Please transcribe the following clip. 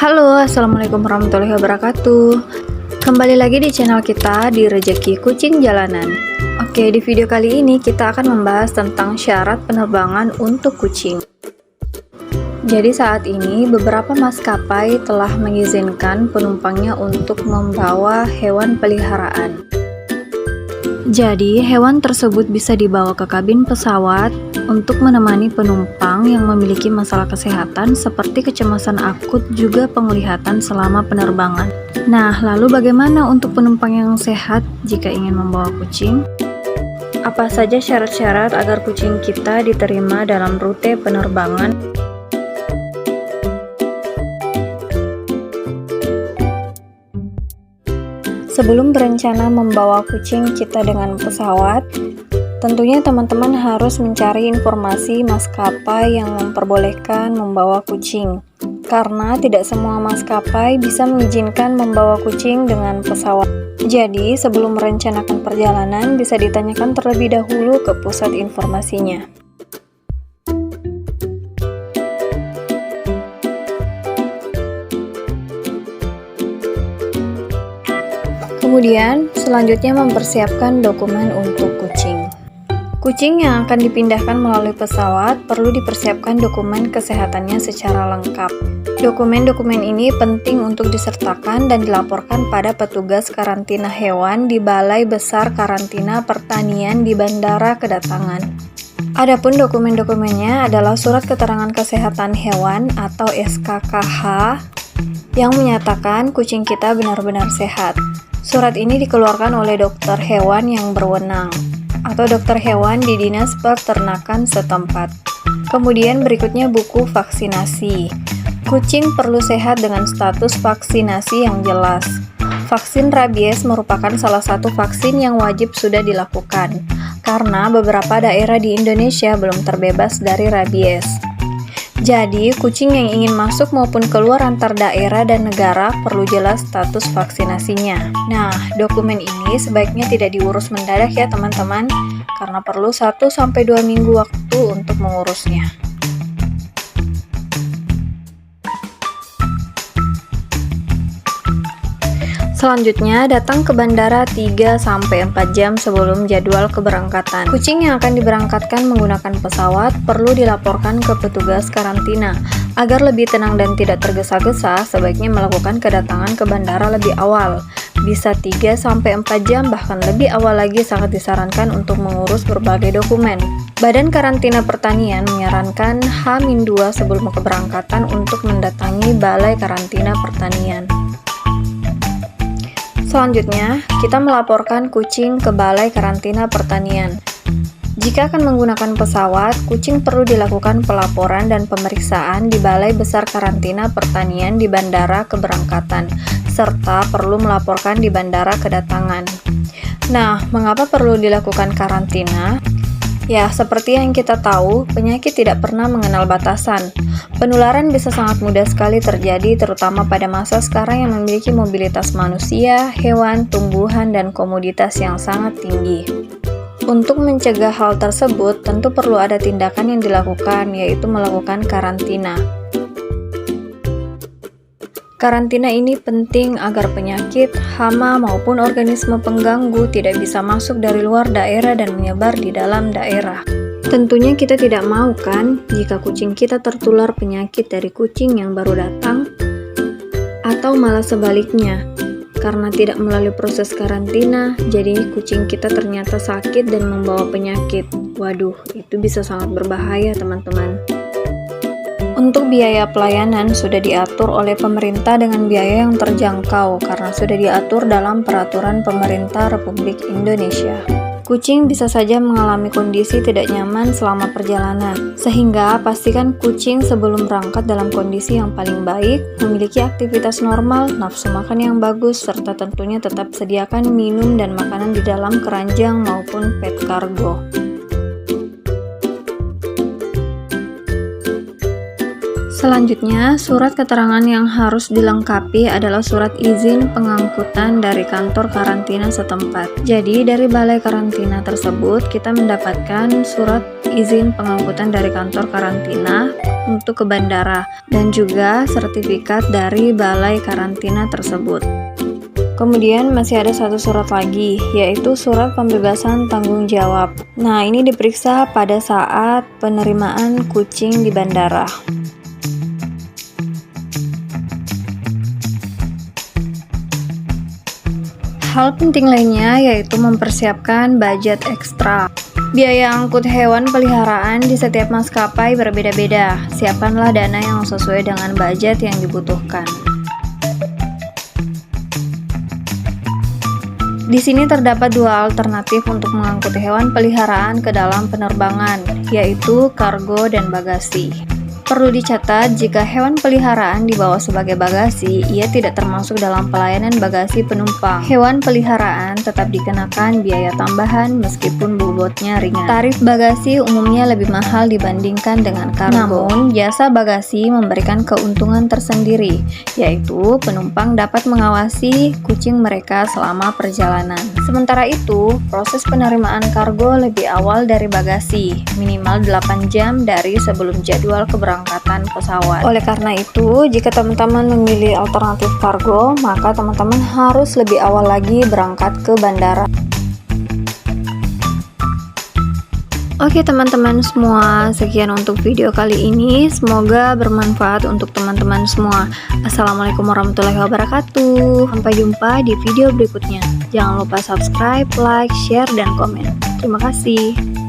Halo, assalamualaikum warahmatullahi wabarakatuh. Kembali lagi di channel kita di Rezeki Kucing Jalanan. Oke, di video kali ini kita akan membahas tentang syarat penerbangan untuk kucing. Jadi saat ini beberapa maskapai telah mengizinkan penumpangnya untuk membawa hewan peliharaan. Jadi hewan tersebut bisa dibawa ke kabin pesawat untuk menemani penumpang yang memiliki masalah kesehatan seperti kecemasan akut juga penglihatan selama penerbangan. Nah, lalu bagaimana untuk penumpang yang sehat jika ingin membawa kucing? Apa saja syarat-syarat agar kucing kita diterima dalam rute penerbangan? Sebelum berencana membawa kucing kita dengan pesawat, tentunya teman-teman harus mencari informasi maskapai yang memperbolehkan membawa kucing. Karena tidak semua maskapai bisa mengizinkan membawa kucing dengan pesawat. Jadi, sebelum merencanakan perjalanan, bisa ditanyakan terlebih dahulu ke pusat informasinya. Kemudian, selanjutnya mempersiapkan dokumen untuk kucing. Kucing yang akan dipindahkan melalui pesawat perlu dipersiapkan dokumen kesehatannya secara lengkap. Dokumen-dokumen ini penting untuk disertakan dan dilaporkan pada petugas karantina hewan di Balai Besar Karantina Pertanian di Bandara Kedatangan. Adapun dokumen-dokumennya adalah Surat Keterangan Kesehatan Hewan atau SKKH yang menyatakan kucing kita benar-benar sehat. Surat ini dikeluarkan oleh dokter hewan yang berwenang atau dokter hewan di Dinas Peternakan setempat. Kemudian berikutnya buku vaksinasi. Kucing perlu sehat dengan status vaksinasi yang jelas. Vaksin rabies merupakan salah satu vaksin yang wajib sudah dilakukan, karena beberapa daerah di Indonesia belum terbebas dari rabies. Jadi, kucing yang ingin masuk maupun keluar antar daerah dan negara perlu jelas status vaksinasinya. Nah, dokumen ini sebaiknya tidak diurus mendadak ya teman-teman, karena perlu 1-2 minggu waktu untuk mengurusnya. Selanjutnya, datang ke bandara 3-4 jam sebelum jadwal keberangkatan. Kucing yang akan diberangkatkan menggunakan pesawat perlu dilaporkan ke petugas karantina. Agar lebih tenang dan tidak tergesa-gesa, sebaiknya melakukan kedatangan ke bandara lebih awal. Bisa 3-4 jam, bahkan lebih awal lagi sangat disarankan untuk mengurus berbagai dokumen. Badan Karantina Pertanian menyarankan H-2 sebelum keberangkatan untuk mendatangi Balai Karantina Pertanian. Selanjutnya, kita melaporkan kucing ke Balai Karantina Pertanian. Jika akan menggunakan pesawat, kucing perlu dilakukan pelaporan dan pemeriksaan di Balai Besar Karantina Pertanian di Bandara Keberangkatan, serta perlu melaporkan di Bandara Kedatangan. Nah, mengapa perlu dilakukan karantina? Ya, seperti yang kita tahu, penyakit tidak pernah mengenal batasan. Penularan bisa sangat mudah sekali terjadi, terutama pada masa sekarang yang memiliki mobilitas manusia, hewan, tumbuhan, dan komoditas yang sangat tinggi. Untuk mencegah hal tersebut, tentu perlu ada tindakan yang dilakukan, yaitu melakukan karantina. Karantina ini penting agar penyakit, hama, maupun organisme pengganggu tidak bisa masuk dari luar daerah dan menyebar di dalam daerah. Tentunya kita tidak mau kan jika kucing kita tertular penyakit dari kucing yang baru datang, atau malah sebaliknya, karena tidak melalui proses karantina, jadi kucing kita ternyata sakit dan membawa penyakit. Waduh, itu bisa sangat berbahaya teman-teman. Untuk biaya pelayanan sudah diatur oleh pemerintah dengan biaya yang terjangkau karena sudah diatur dalam Peraturan Pemerintah Republik Indonesia. Kucing bisa saja mengalami kondisi tidak nyaman selama perjalanan, sehingga pastikan kucing sebelum berangkat dalam kondisi yang paling baik, memiliki aktivitas normal, nafsu makan yang bagus, serta tentunya tetap sediakan minum dan makanan di dalam keranjang maupun pet cargo. Selanjutnya, surat keterangan yang harus dilengkapi adalah surat izin pengangkutan dari kantor karantina setempat. Jadi, dari balai karantina tersebut, kita mendapatkan surat izin pengangkutan dari kantor karantina untuk ke bandara dan juga sertifikat dari balai karantina tersebut. Kemudian masih ada satu surat lagi, yaitu surat pembebasan tanggung jawab. Nah, ini diperiksa pada saat penerimaan kucing di bandara. Hal penting lainnya yaitu mempersiapkan budget ekstra. Biaya angkut hewan peliharaan di setiap maskapai berbeda-beda. Siapkanlah dana yang sesuai dengan budget yang dibutuhkan. Di sini terdapat dua alternatif untuk mengangkut hewan peliharaan ke dalam penerbangan, yaitu kargo dan bagasi. Perlu dicatat, jika hewan peliharaan dibawa sebagai bagasi, ia tidak termasuk dalam pelayanan bagasi penumpang. Hewan peliharaan tetap dikenakan biaya tambahan meskipun bobotnya ringan. Tarif bagasi umumnya lebih mahal dibandingkan dengan kargo. Namun, jasa bagasi memberikan keuntungan tersendiri, yaitu penumpang dapat mengawasi kucing mereka selama perjalanan. Sementara itu, proses penerimaan kargo lebih awal dari bagasi, minimal 8 jam dari sebelum jadwal keberangkatan pesawat. Oleh karena itu, jika teman-teman memilih alternatif kargo, maka teman-teman harus lebih awal lagi berangkat ke bandara. Oke teman-teman semua, sekian untuk video kali ini. Semoga bermanfaat untuk teman-teman semua. Assalamualaikum warahmatullahi wabarakatuh. Sampai jumpa di video berikutnya. Jangan lupa subscribe, like, share, dan komen. Terima kasih.